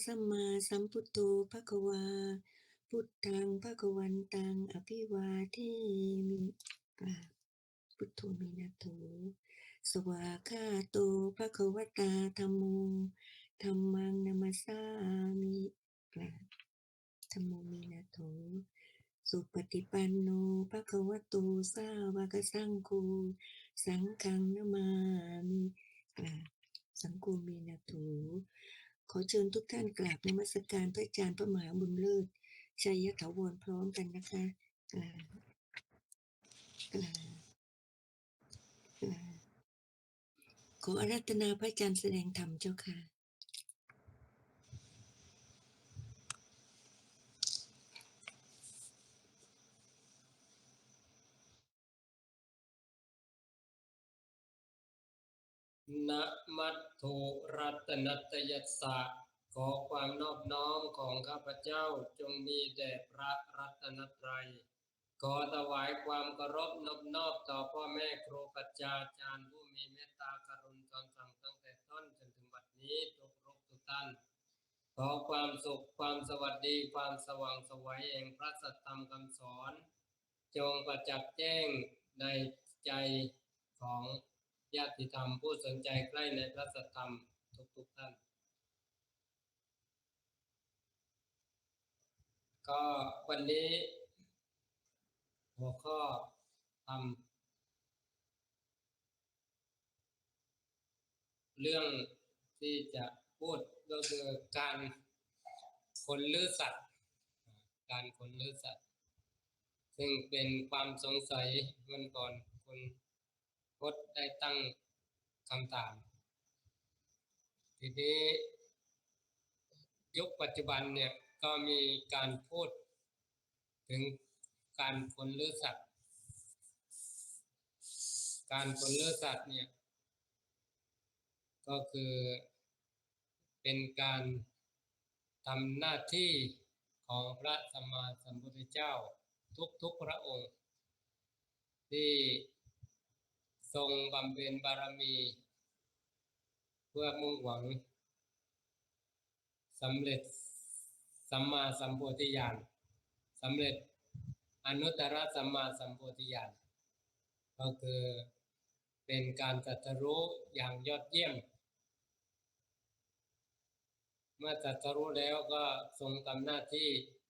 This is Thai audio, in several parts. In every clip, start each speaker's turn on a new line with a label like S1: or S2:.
S1: สัมมาสัมพุทโธภควาพุทธังภควันตังอภิวาเทมิกราบพุทโธมีนาโถสวากขาโตภควตาธัมโมธัมมังนัมสสามิกราบธัมโมมีนาโถสุปฏิปันโนภควโตสาวกสังโฆสังฆังนะมามิกราบสังโฆมีนาโถขอเชิญทุกท่านกราบนมัสการพระอาจารย์พระมหาบุญเลิศชัยถาวรพร้อมกันนะคะกราบกราบกราบขออาราธนาพระอาจารย์แสดงธรรมเจ้าค่ะ
S2: นะมัตโถรัตนัตยัสสะขอความนอบน้อมของข้าพเจ้าจงมีแด่พระรัตนตรัยขอถวายความเคารพนอบน้อมต่อพ่อแม่ครูปัจจาจารย์ผู้มีเมตตากรุณสอนสั่งตั้งแต่ต้นจนถึงบัดนี้ทุกรูปทุกท่านขอความสุขความสวัสดีความสว่างไสวแห่งพระสัทธรรมคำสอนจงประจักษ์แจ้งในใจของญาติธรรมผู้สนใจใกล้ในพระสัทธรรมทุกท่านก็วันนี้หัวข้อทำเรื่องที่จะพูดก็คือการขนลื้อสัตว์การขนลื้อสัตว์ซึ่งเป็นความสงสัยวันก่อนคุณพจน์ได้ตั้งคำถามทีนี้ยุคปัจจุบันเนี่ยก็มีการพูดถึงการขนลื้อสัตว์การขนลื้อสัตว์เนี่ยก็คือเป็นการทำหน้าที่ของพระสัมมาสัมพุทธเจ้าทุกพระองค์ที่ทรงบำเพ็ญบารมีเพื่อมุ่งหวังสำเร็จสัมมาสัมโพธิญาณสำเร็จอนุตตรสัมมาสัมโพธิญาณก็คือเป็นการตรัสรู้อย่างยอดเยี่ยมเมื่อตรัสรู้แล้วก็ทรงทำหน้าที่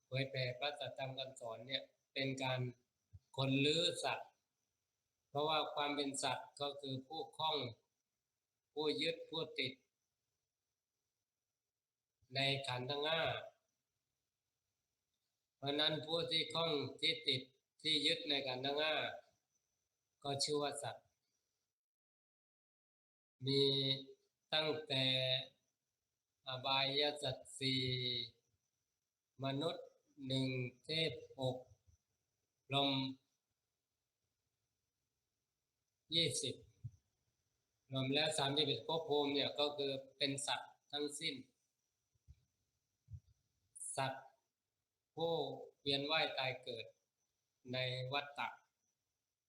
S2: เผยแผ่พระสัทธรรมคำสอนเนี่ยเป็นการขนลื้อสัตว์เพราะว่าความเป็นสัตว์ก็คือผู้คล้องผู้ยึดผู้ติดในขันธ์ทั้งห้าเพราะนั้นผู้ที่คล้องที่ติดที่ยึดในขันธ์ทั้งห้าก็ชื่อว่าสัตว์มีตั้งแต่อบายสัตว์สี่มนุษย์หนึ่งเทพหกพรหม20รวมแล้ว31ภพภูมิเนี่ยก็คือเป็นสัตว์ทั้งสิ้นสัตว์ผู้เวียนว่ายตายเกิดในวัฏฏะ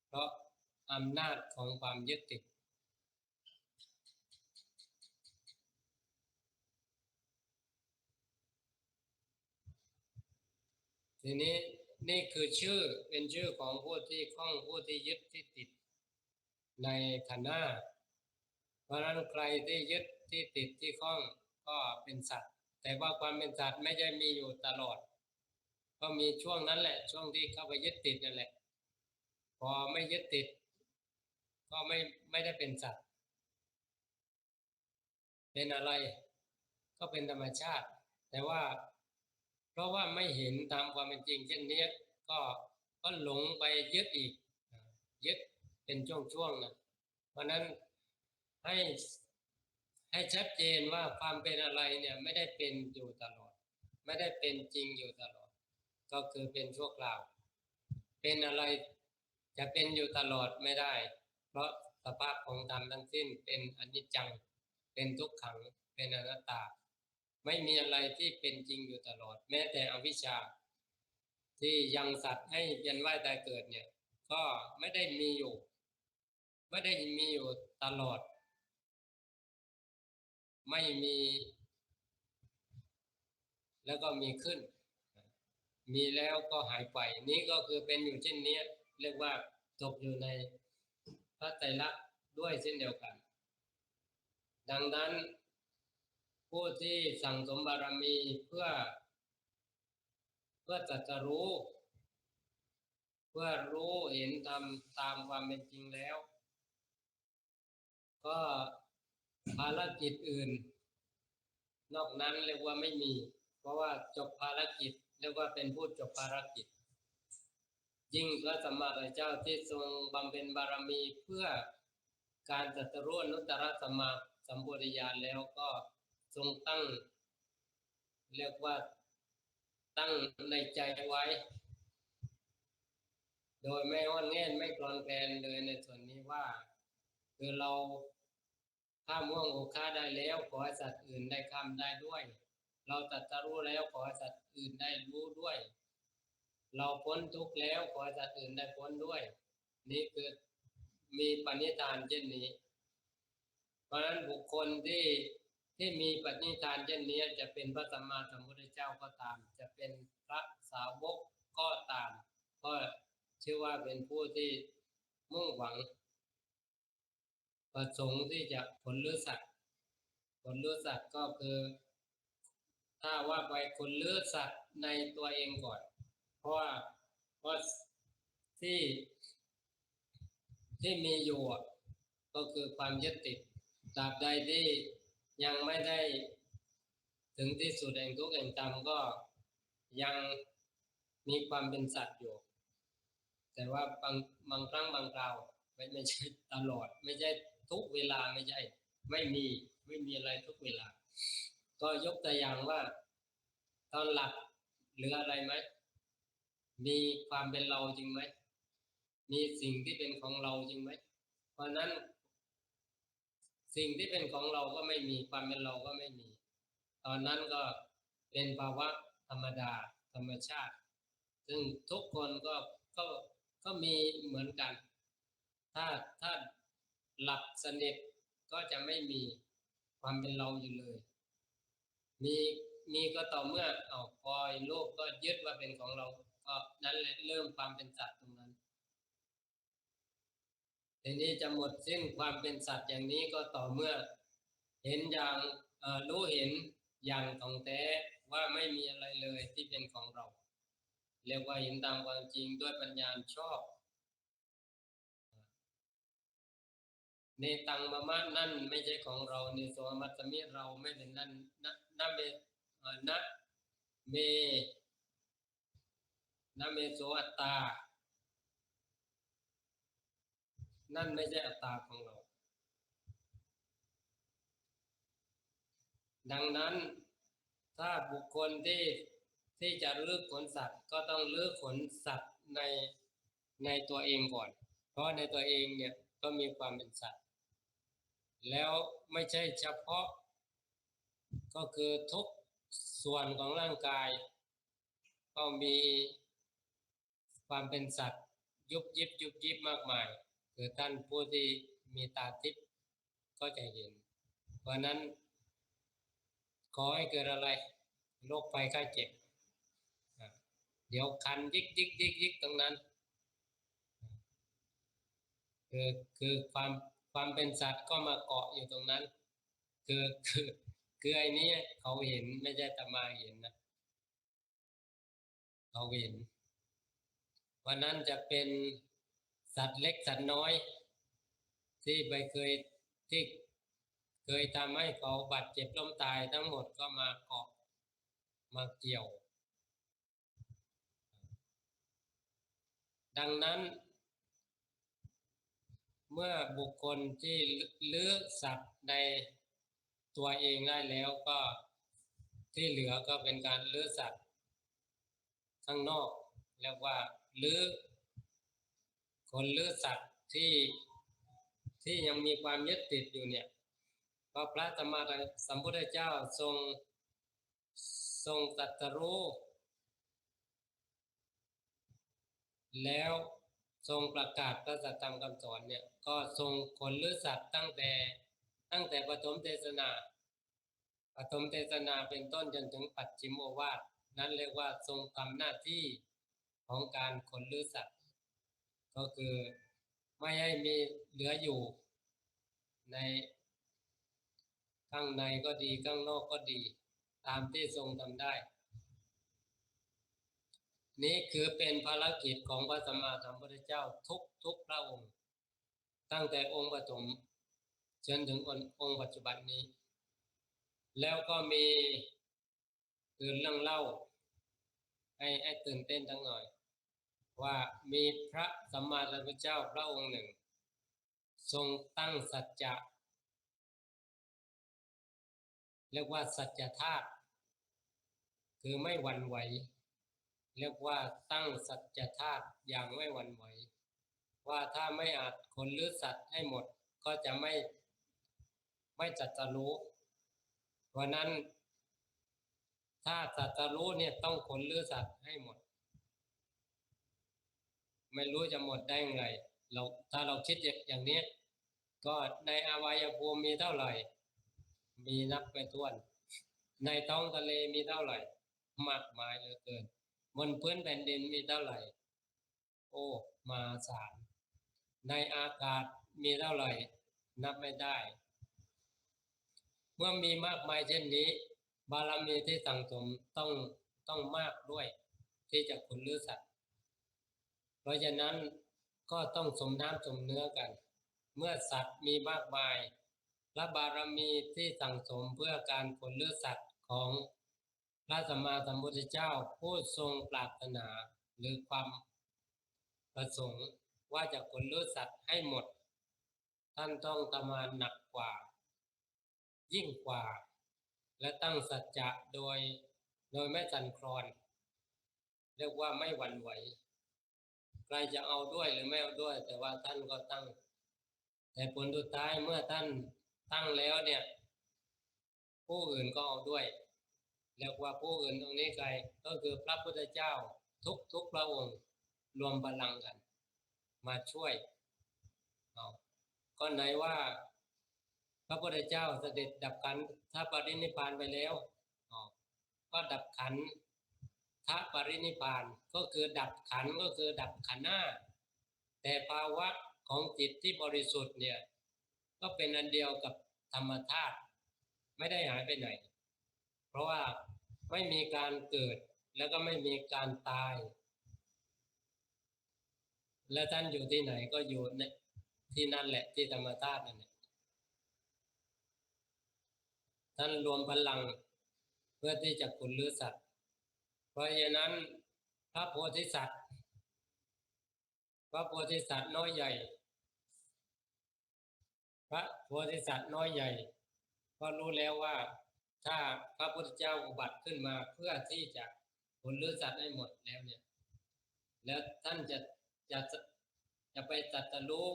S2: เพราะอำนาจของความยึดติดทีนี้นี่คือชื่อเป็นชื่อของผู้ที่คล้องผู้ที่ยึดที่ติดในขันธ์ห้าเพราะฉะนั้นใครที่ยึดที่ติดที่คล้องก็เป็นสัตว์แต่ว่าความเป็นสัตว์ไม่ใช่มีอยู่ตลอดก็มีช่วงนั้นแหละช่วงที่เข้าไปยึดติดนั่นแหละพอไม่ยึดติดก็ไม่ได้เป็นสัตว์เป็นอะไรก็เป็นธรรมชาติแต่ว่าเพราะว่าไม่เห็นตามความเป็นจริงเช่นนี้ก็หลงไปยึดอีกยึดเป็นช่วงๆนะเพราะนั้นให้ชัดเจนว่าความเป็นอะไรเนี่ยไม่ได้เป็นอยู่ตลอดไม่ได้เป็นจริงอยู่ตลอดก็คือเป็นชั่วคราวเป็นอะไรจะเป็นอยู่ตลอดไม่ได้เพราะสภาพของธรรมทั้งสิ้นเป็นอนิจจังเป็นทุกขังเป็นอนัตตาไม่มีอะไรที่เป็นจริงอยู่ตลอดแม้แต่อวิชชาที่ยังสัตว์ให้เวียนว่ายตายเกิดเนี่ยก็ไม่ได้มีอยู่ตลอดไม่มี แล้วก็มีขึ้น มีแล้วก็หายไปนี้ก็คือเป็นอยู่เช่นนี้เรียกว่าตกอยู่ในพระไตรลักษณ์ด้วยเช่นเดียวกัน ดังนั้นผู้ที่สั่งสมบารมีเพื่อตรัสรู้เพื่อรู้เห็นธรรมตามความเป็นจริงแล้วก็ภารกิจอื่นนอกนั้นเรียกว่าไม่มีเพราะว่าจบภารกิจเรียกว่าเป็นผู้จบภารกิจยิ่งพระสัมมาสัมพุทธเจ้าที่ทรงบำเพ็ญบารมีเพื่อการตรัสรู้อนุตตรสัมมาสัมโพธิญาณแล้วก็ทรงตั้งเรียกว่าตั้งในใจไว้โดยไม่อ้อนแง่นไม่กลอนแกลนเลยในส่วนนี้ว่าคือเราข้ามห่วงโอคาได้แล้วขอให้สัตว์อื่นได้ข้ามได้ด้วยเราตรัสรู้แล้วขอให้สัตว์อื่นได้รู้ด้วยเราพ้นทุกข์แล้วขอให้สัตว์อื่นได้พ้นด้วยนี่คือมีปณิธานเช่นนี้เพราะฉะนั้นบุคคลที่มีปณิธานเช่นนี้จะเป็นพระสัมมาสัมพุทธเจ้าก็ตามจะเป็นพระสาวกก็ตามก็ชื่อว่าเป็นผู้ที่มุ่งหวังประสงค์ที่จะผลลือสัตว์ผลลือสัตว์ก็คือถ้าว่าไปผลลือสัตว์ในตัวเองก่อนเพราะที่มีอยู่ก็คือความยึดติดตราบใดที่ยังไม่ได้ถึงที่สุดแห่งทุกข์แห่งธรรมก็ยังมีความเป็นสัตว์อยู่แต่ว่าบางครั้งบางคราวไม่ใช่ตลอดไม่ใช่ทุกเวลาไม่ใช่ไม่มีอะไรทุกเวลาก็ยกตัวอย่างว่าตอนหลับเหลืออะไรไหมมีความเป็นเราจริงไหมมีสิ่งที่เป็นของเราจริงไหมเพราะนั้นสิ่งที่เป็นของเราก็ไม่มีความเป็นเราก็ไม่มีตอนนั้นก็เป็นภาวะธรรมดาธรรมชาติซึ่งทุกคนก็มีเหมือนกันถ้าหลับสนิทก็จะไม่มีความเป็นเราอยู่เลยมีก็ต่อเมื่อพอโลกก็ยึดว่าเป็นของเราก็นั้นแหละเริ่มความเป็นสัตว์ตรงนั้นทีนี้จะหมดสิ้นความเป็นสัตว์อย่างนี้ก็ต่อเมื่อเห็นอย่างรู้เห็นอย่างท่องแท้ว่าไม่มีอะไรเลยที่เป็นของเราเรียกว่าเห็นตามความจริงด้วยปัญญาชอบเนตังมะมะนั่นไม่ใช่ของเราเนโสมัตสมิเราไม่เป็นนั่นนะเมนะเมนะเมโสอัตตานั่นไม่ใช่อัตตาของเราดังนั้นถ้าบุคคลที่จะลื้อขนสัตว์ก็ต้องลื้อขนสัตว์ในตัวเองก่อนเพราะในตัวเองเนี่ยก็มีความเป็นสัตว์แล้วไม่ใช่เฉพาะก็คือทุกส่วนของร่างกายก็มีความเป็นสัตว์ยุบยิบมากมายคือท่านผู้ที่มีตาทิพย์ก็จะเห็นเพราะนั้นขอให้เกิดอะไรโรคภัยไข้เจ็บเดี๋ยวคันยิกตรงนั้นคือความเป็นสัตว์ก็มาเกาะอยู่ตรงนั้นคือไอ้นี้เขาเห็นไม่ใช่อาตมาเห็นนะเขาเห็นวันนั้นจะเป็นสัตว์เล็กสัตว์น้อยที่เคยทำให้เขาบาดเจ็บล้มตายทั้งหมดก็มาเกาะมาเกี่ยวดังนั้นเมื่อบุคคลที่ลื้อสัตว์ในตัวเองได้แล้วก็ที่เหลือก็เป็นการลื้อสัตว์ข้างนอกเรียกว่าลื้อคนลื้อสัตว์ที่ยังมีความยึดติดอยู่เนี่ยเพราะพระสัมมาสัมพุทธเจ้าทรงตรัสรู้แล้วทรงประกาศพระสัจธรรมคำสอนเนี่ยก็ทรงคนลื้อสัตว์ตั้งแต่ปฐมเทศนา ปฐมเทศนาเป็นต้นจนถึงปัจฉิมโอวาทนั้นเรียกว่าทรงทำหน้าที่ของการขนลื้อสัตว์ก็คือไม่ให้มีเหลืออยู่ในข้างในก็ดีข้างนอกก็ดีตามที่ทรงทำได้นี่คือเป็นภารกิจของพระสัมมาสัมพุทธเจ้าทุกพระองค์ตั้งแต่องค์ปฐมจนถึงองค์ปัจจุบันนี้แล้วก็มีเรื่องเล่าให้ตื่นเต้นทั้งหน่อยว่ามีพระสัมมาสัมพุทธเจ้าพระองค์หนึ่งทรงตั้งสัจจะเรียกว่าสัจธาตุคือไม่หวั่นไหวเรียกว่าตั้งสัจธาตุอย่างไม่หวั่นไหวว่าถ้าไม่อาจขนลื้อสัตว์ให้หมดก็จะไม่ตรัสรู้เพราะนั้นถ้าตรัสรู้เนี่ยต้องขนลื้อสัตว์ให้หมดไม่รู้จะหมดได้ไงถ้าเราคิดอย่างนี้ก็ในอวัยภูมิมีเท่าไหร่มีนับไม่ถ้วนในท้องทะเลมีเท่าไหร่มากมายเหลือเกินบนพื้นแผ่นดินมีเท่าไหร่โอ้มหาศาลในอากาศมีเท่าไหร่นับไม่ได้เมื่อมีมากมายเช่นนี้บารมีที่สั่งสมต้องมากด้วยที่จะขนลื้อสัตว์เพราะฉะนั้นก็ต้องสมน้ำสมเนื้อกันเมื่อสัตว์มีมากมายและบารมีที่สั่งสมเพื่อการขนลื้อสัตว์ของพระสัมมาสัมพุทธเจ้าผู้ทรงปรารถนาหรือความประสงค์ว่าจะขนลื้อสัตว์ให้หมดท่านต้องทำงานหนักกว่ายิ่งกว่าและตั้งสัจจะโดยไม่สั่นคลอนเรียกว่าไม่หวั่นไหวใครจะเอาด้วยหรือไม่เอาด้วยแต่ว่าท่านก็ตั้งแต่ผลสุดท้ายเมื่อท่านตั้งแล้วเนี่ยผู้อื่นก็เอาด้วยเรียกว่าผู้อื่นตรงนี้ใครก็คือพระพุทธเจ้าทุกพระองค์รวมพลังกันมาช่วยก็ไหนว่าพระพุทธเจ้าเสด็จดับขันธปรินิพพานไปแล้วก็ดับขันธปรินิพพานก็คือดับขันก็คือดับขันธ์ห้าแต่ภาวะของจิตที่บริสุทธิ์เนี่ยก็เป็นอันเดียวกับธรรมธาตุไม่ได้หายไปไหนเพราะว่าไม่มีการเกิดแล้วก็ไม่มีการตายและท่านอยู่ที่ไหนก็อยู่ที่นั่นแหละที่ธรรมธาตุนั่นแหละท่านรวมพลังเพื่อที่จะขนลื้อสัตว์เพราะฉะนั้นพระโพธิสัตว์น้อยใหญ่พระโพธิสัตว์น้อยใหญ่ก็รู้แล้วว่าถ้าพระพุทธเจ้าอุบัติขึ้นมาเพื่อที่จะขนลื้อสัตว์ให้หมดแล้วเนี่ยแล้วท่านจะไปตรัสรู้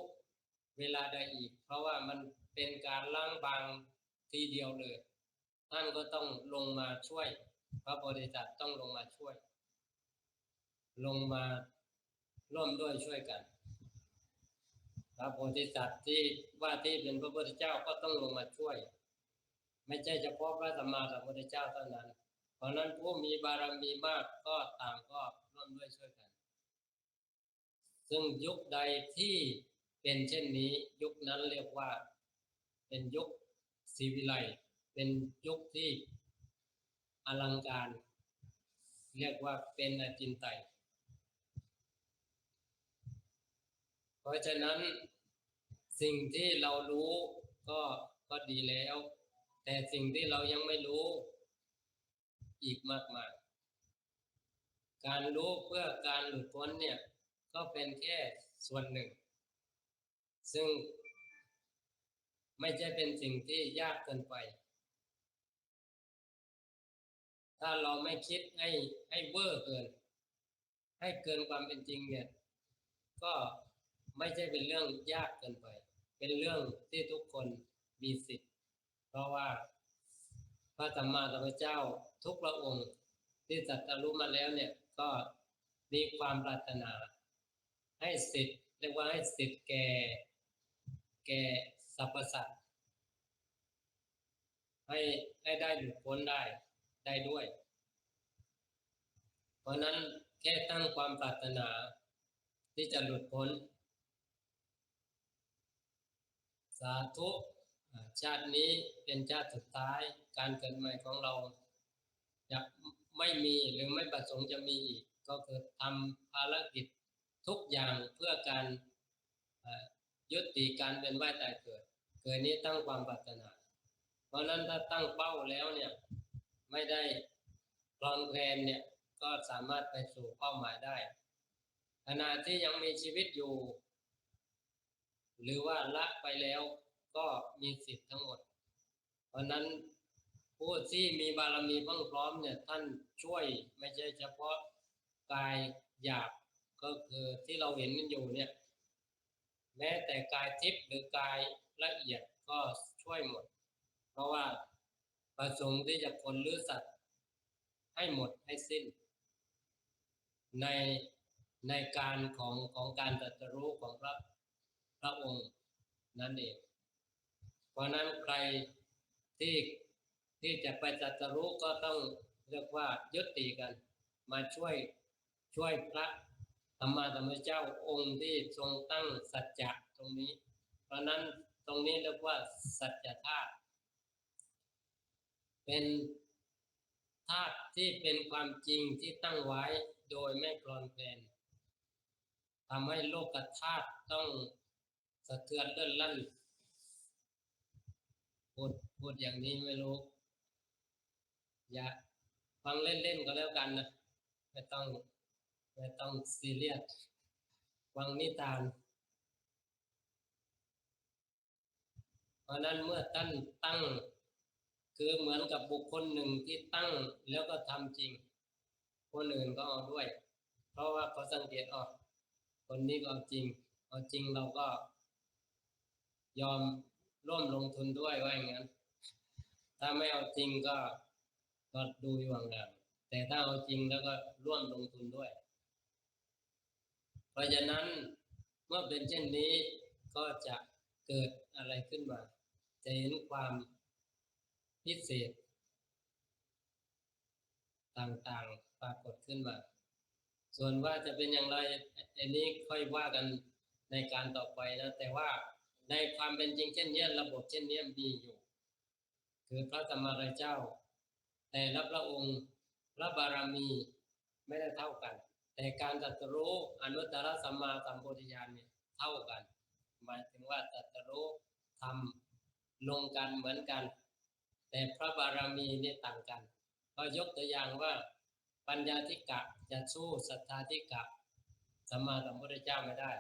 S2: เวลาใดอีกเพราะว่ามันเป็นการล้างบางทีเดียวเลยท่านก็ต้องลงมาช่วยพระโพธิสัตว์ต้องลงมาช่วยลงมาร่วมด้วยช่วยกันพระโพธิสัตว์ที่เป็นพระพุทธเจ้าก็ต้องลงมาช่วยไม่ใช่เฉพาะพระสัมมาสัมพุทธเจ้าเท่านั้นเพราะนั้นผู้มีบารมีมากก็ต่างก็ร่วมด้วยช่วยกันซึ่งยุคใดที่เป็นเช่นนี้ยุคนั้นเรียกว่าเป็นยุคศรีวิไลย์เป็นยุคที่อลังการเรียกว่าเป็นอจินไตยเพราะฉะนั้นสิ่งที่เรารู้ก็ดีแล้วแต่สิ่งที่เรายังไม่รู้อีกมากมายการรู้เพื่อการหลุดพ้นเนี่ยก็เป็นแค่ส่วนหนึ่งซึ่งไม่ใช่เป็นสิ่งที่ยากเกินไปถ้าเราไม่คิดให้เวอร์เกินให้เกินความเป็นจริงเนี่ยก็ไม่ใช่เป็นเรื่องยากเกินไปเป็นเรื่องที่ทุกคนมีสิทธิ์เพราะว่าพระสัมมาสัมพุทธเจ้าทุกพระองค์ที่ตรัสรู้มาแล้วเนี่ยก็มีความปรารถนาให้สิทธิ์เรียกว่าให้สิทธิ์แก่สรรพสัตว์ ให้ได้หลุดพ้นได้ด้วย เพราะนั้นแค่ตั้งความปรารถนาที่จะหลุดพ้นสาธุชาตินี้เป็นชาติสุดท้ายการเกิดใหม่ของเราจะไม่มีหรือไม่ประสงค์จะมีอีกก็คือทำภารกิจทุกอย่างเพื่อการยุติการเป็นว่ายตายเกิดนี้ตั้งความปรารถนาเพราะนั้นถ้าตั้งเป้าแล้วเนี่ยไม่ได้คลอนแคลนเนี่ยก็สามารถไปสู่เป้าหมายได้ขณะที่ยังมีชีวิตอยู่หรือว่าละไปแล้วก็มีสิทธิ์ทั้งหมดเพราะนั้นผู้ที่มีบารมีพร้อมเนี่ยท่านช่วยไม่ใช่เฉพาะกายหยาบก็คือที่เราเห็นกันอยู่เนี่ยแม้แต่กายทิพย์หรือกายละเอียดก็ช่วยหมดเพราะว่าประสงค์ที่จะพ้นหรือสัตว์ให้หมดให้สิ้นในการของการตรัสรู้ของพระองค์นั่นเองเพราะนั้นใครที่จะไปตรัสรู้ก็ต้องเรียกว่ายุติกันมาช่วยพระธรรมเจ้าองค์ที่ทรงตั้งสัจจะตรงนี้เพราะนั้นตรงนี้เรียกว่าสัจธาตุเป็นธาตุที่เป็นความจริงที่ตั้งไว้โดยไม่คลอนแคลนทำให้โลกธาตุต้องสะเทือนเลื่อนลั่นพูดอย่างนี้ไม่รู้อย่าฟังเล่นๆก็แล้วกันนะไม่ต้องซีเรียสฟังนิทานเพราะนั้นเมื่อท่านตั้งคือเหมือนกับบุคคลหนึ่งที่ตั้งแล้วก็ทำจริงคนอื่นก็เอาด้วยเพราะว่าเขาสังเกตคนนี้ก็เอาจริงเราก็ยอมร่วมลงทุนด้วยว่าอย่างนั้นถ้าไม่เอาจริงก็ดูอยู่ห่างๆแต่ถ้าเอาจริงแล้วก็ร่วมลงทุนด้วยเพราะฉะนั้นเมื่อเป็นเช่นนี้ก็จะเกิดอะไรขึ้นมาจะเห็นความพิเศษต่างๆปรากฏขึ้นมาส่วนว่าจะเป็นอย่างไรอันนี้ค่อยว่ากันในการต่อไปนะแต่ว่าในความเป็นจริงเช่นนี้ระบบเช่นนี้มีอยู่คือพระสัมมาสัมพุทธเจ้าแต่ละพระองค์พระบารมีไม่ได้เท่ากันแต่การตรัสรู้อนุตตรสัมมาสัมโพธิญาณเนี่ยเท่ากันหมายถึงว่าตรัสรู้ทำลงกันเหมือนกันแต่พระบารมีเนี่ยต่างกันก็ยกตัวอย่างว่าปัญญาธิกะจะสู้ศรัทธาธิกะสัมมาสัมพุทธเจ้าไม่ได้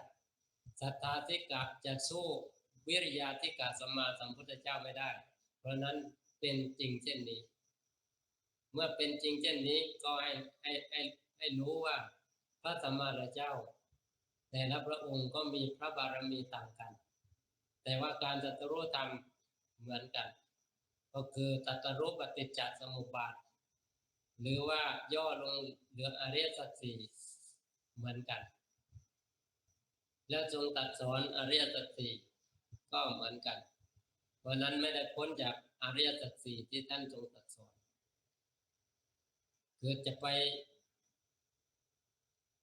S2: ศรัทธาธิกะจะสู้วิริยาธิกะสัมมาสัมพุทธเจ้าไม่ได้เพราะนั้นเป็นจริงเช่นนี้เมื่อเป็นจริงเช่นนี้ก็ให้รู้ว่าพระสัมมาสัมพุทธเจ้าแต่ละพระองค์ก็มีพระบารมีต่างกันแต่ว่าการตรัสรู้ธรรมเหมือนกันก็คือตรัสรู้ปฏิจจสมุปบาทหรือว่าย่อลงเหลืออริยสัจสี่เหมือนกันแล้วทรงตรัสสอนอริยสัจสี่ก็เหมือนกันเพราะนั้นไม่ได้พ้นจากอริยสัจสี่ที่ท่านทรงตรัสสอนคือจะไป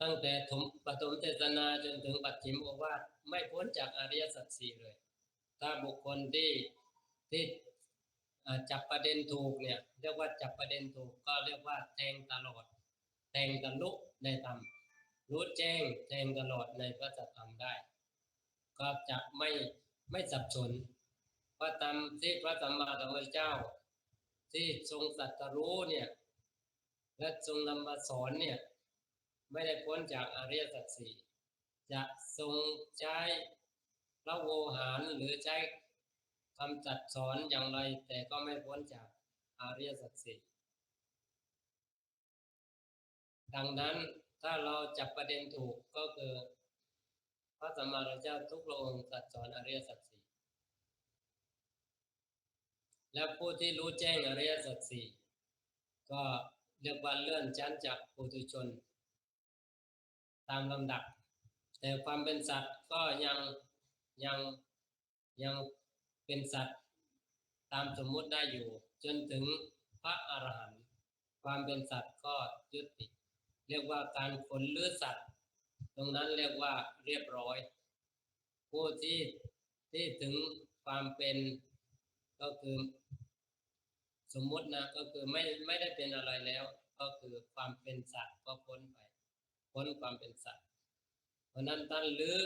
S2: ตั้งแต่ปฐมเทศนาจนถึงปัจฉิมโอวาทไม่พ้นจากอริยสัจสี่เลยถ้าบุคคลที่จับประเด็นถูกเนี่ยเรียกว่าจับประเด็นถูกก็เรียกว่าแทงตลอดแทงทะลุในธรรมรู้แจ้งแทงตลอดในพระสัจธรรมได้ก็จะไม่สับสนเพราะธรรมที่พระสัมมาสัมพุทธเจ้าที่ทรงตรัสรู้เนี่ยและทรงนำมาสอนเนี่ยไม่ได้พ้นจากอริยสัจสี่จะทรงใช้พระโวหารหรือใช้คำจัดสอนอย่างไรแต่ก็ไม่พ้นจากอริยสัจสี่ดังนั้นถ้าเราจับประเด็นถูกก็คือพระสัมมาสัมพุทธเจ้าทุกพระองค์ตรัสสอนอริยสัจสี่และผู้ที่รู้แจ้งอริยสัจสี่ก็เรียกว่าเลื่อนชั้นจากปุถุชนตามลำดับแต่ความเป็นสัตว์ก็ยังเป็นสัตว์ตามสมมุติได้อยู่ จนถึงพระอรหันต์ความเป็นสัตว์ก็ยุติเรียกว่าการขนหรือสัตว์ตรงนั้นเรียกว่าเรียบร้อยผู้ที่ถึงความเป็นก็คือสมมุตินะก็คือไม่ได้เป็นอะไรแล้วก็คือความเป็นสัตว์ก็พ้นไปพ้นความเป็นสัตว์เพราะนั้นท่านลื้อ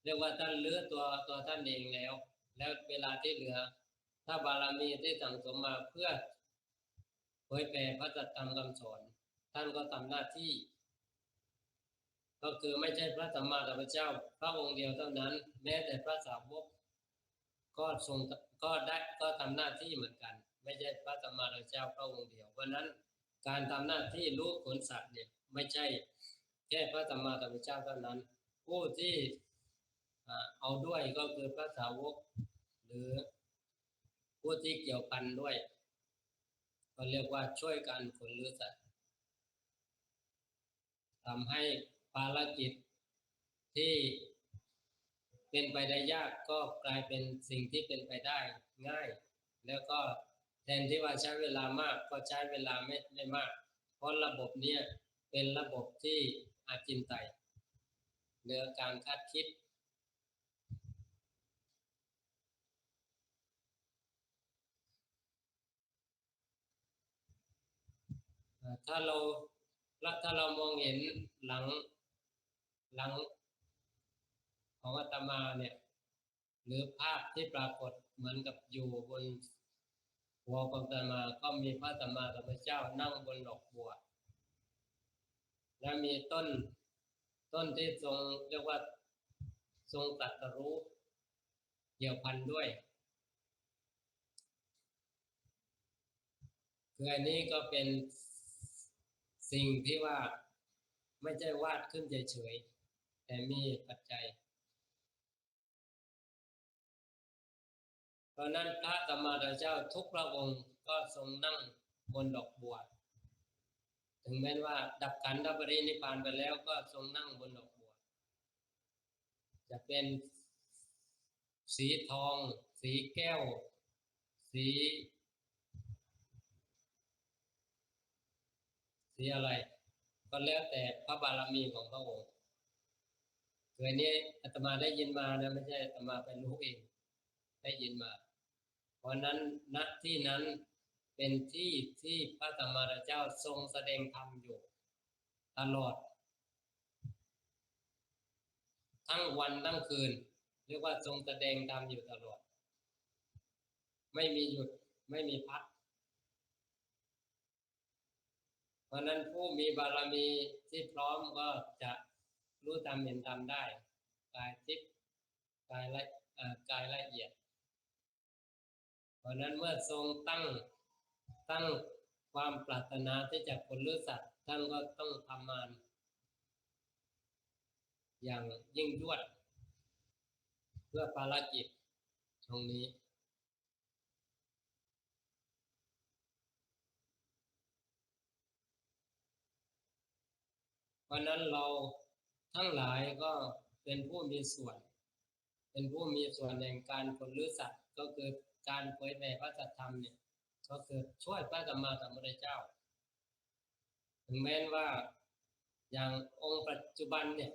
S2: เรียกว่าท่านลื้อตัวท่านเองแล้วเวลาที่เหลือถ้าบารมีที่สั่งสมมาเพื่อเผยแผ่พระสัจธรรมคำสอนท่านก็ทำหน้าที่ก็คือไม่ใช่พระสัมมาสัมพุทธเจ้าพระองค์เดียวเท่านั้นแม้แต่พระสาวกก็ทรงก็ทำหน้าที่เหมือนกันไม่ใช่พระสัมมาสัมพุทธเจ้าพระองค์เดียวเพราะนั้นการทำหน้าที่รู้ขนสัตว์เนี่ยไม่ใช่แค่พระสัมมาสัมพุทธเจ้าเท่านั้นผู้ที่เอาด้วยก็คือพระสาวกหรือผู้ที่เกี่ยวพันด้วยก็เรียกว่าช่วยกันขนหรือสัตว์ทำให้ภารกิจที่เป็นไปได้ยากก็กลายเป็นสิ่งที่เป็นไปได้ง่ายแล้วก็แทนที่ว่าใช้เวลามากก็ใช้เวลาไม่มากเพราะระบบนี้เป็นระบบที่อาจินไตยเหนือการคาดคิดถ้าเรามองเห็นหลังของอาตมาเนี่ยหรือภาพที่ปรากฏเหมือนกับอยู่บนหัวของอาตมาก็มีพระสัมมาสัมพุทธเจ้านั่งบนดอกบัวและมีต้นที่ทรงเรียกว่าทรงตรัสรู้เกี่ยวพันด้วยคืออันนี้ก็เป็นสิ่งที่ว่าไม่ใช่วาดขึ้นเฉยๆแต่มีปัจจัยเพราะนั้นพระสัมมาสัมพุทธเจ้าทุกพระองค์ก็ทรงนั่งบนดอกบัวถึงแม้ว่าดับขันธปรินิพพานไปแล้วก็ทรงนั่งบนดอกบัวจะเป็นสีทองสีแก้วสีอะไรก็แล้วแต่พระบารมีของพระองค์ตัวนี้อาตมาได้ยินมานะไม่ใช่อาตมาไปรู้เองได้ยินมาเพราะนั้นณที่นั้นเป็นที่ที่พระสัมมาสัมพุทธเจ้าทรงแสดงธรรมอยู่ตลอดทั้งวันทั้งคืนเรียกว่าทรงแสดงธรรมอยู่ตลอดไม่มีหยุดไม่มีพักเพราะนั้นผู้มีบารมีที่พร้อมก็จะรู้ธรรมเห็นธรรมได้กายทิพย์กายละเอียดเพราะนั้นเมื่อทรงตั้งความปรารถนาที่จะพ้นหรือสัตว์ท่านก็ต้องทำงานอย่างยิ่งยวดเพื่อภารกิจตรงนี้เพราะนั้นเราทั้งหลายก็เป็นผู้มีส่วนแห่งการพ้นหรือสัตว์ก็คือการเผยแผ่พระสัจธรรมเนี่ยก็คือช่วยพระสัมมาสัมพุทธเจ้าถึงแม้ว่าอย่างองค์ปัจจุบันเนี่ย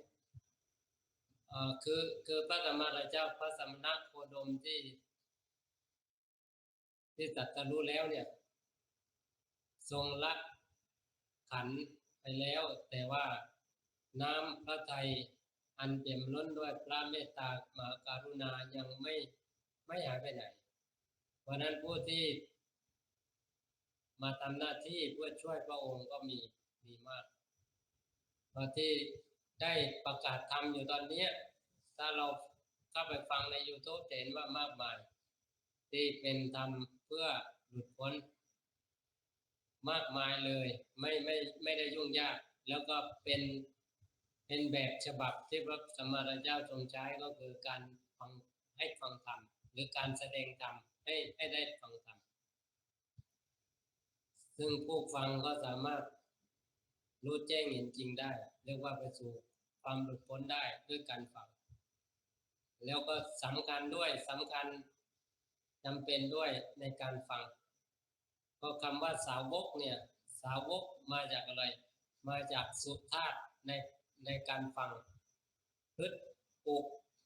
S2: คือพระสัมมาสัมพุทธเจ้าพระสัมมาโคดมที่ตรัสรู้แล้วเนี่ยทรงละขันธ์ไปแล้วแต่ว่าน้ำพระทัยอันเปี่ยมล้นด้วยพระเมตตามหาการุณายังไม่หายไปไหนเพราะนั้นผู้ที่มาทำหน้าที่เพื่อช่วยพระองค์ก็มีมากเพราะที่ได้ประกาศธรรมอยู่ตอนนี้ถ้าเราเข้าไปฟังใน YouTube จะเห็นว่ามากมายที่เป็นธรรมเพื่อหลุดพ้นมากมายเลยไม่ได้ยุ่งยากแล้วก็เป็นแบบฉบับที่พระสัมมาสัมพุทธเจ้าทรงใช้ก็คือการฟังธรรมหรือการแสดงธรรมให้ได้ฟังธรรมซึ่งผู้ฟังก็สามารถรู้แจ้งเห็นจริงได้เรียกว่าไปสู่ความหลุดพ้นได้ด้วยการฟังแล้วก็สำคัญจำเป็นด้วยในการฟัง ก็คำว่าสาวกเนี่ยสาวกมาจากอะไรมาจากสุธาตในการฟังพึดอุ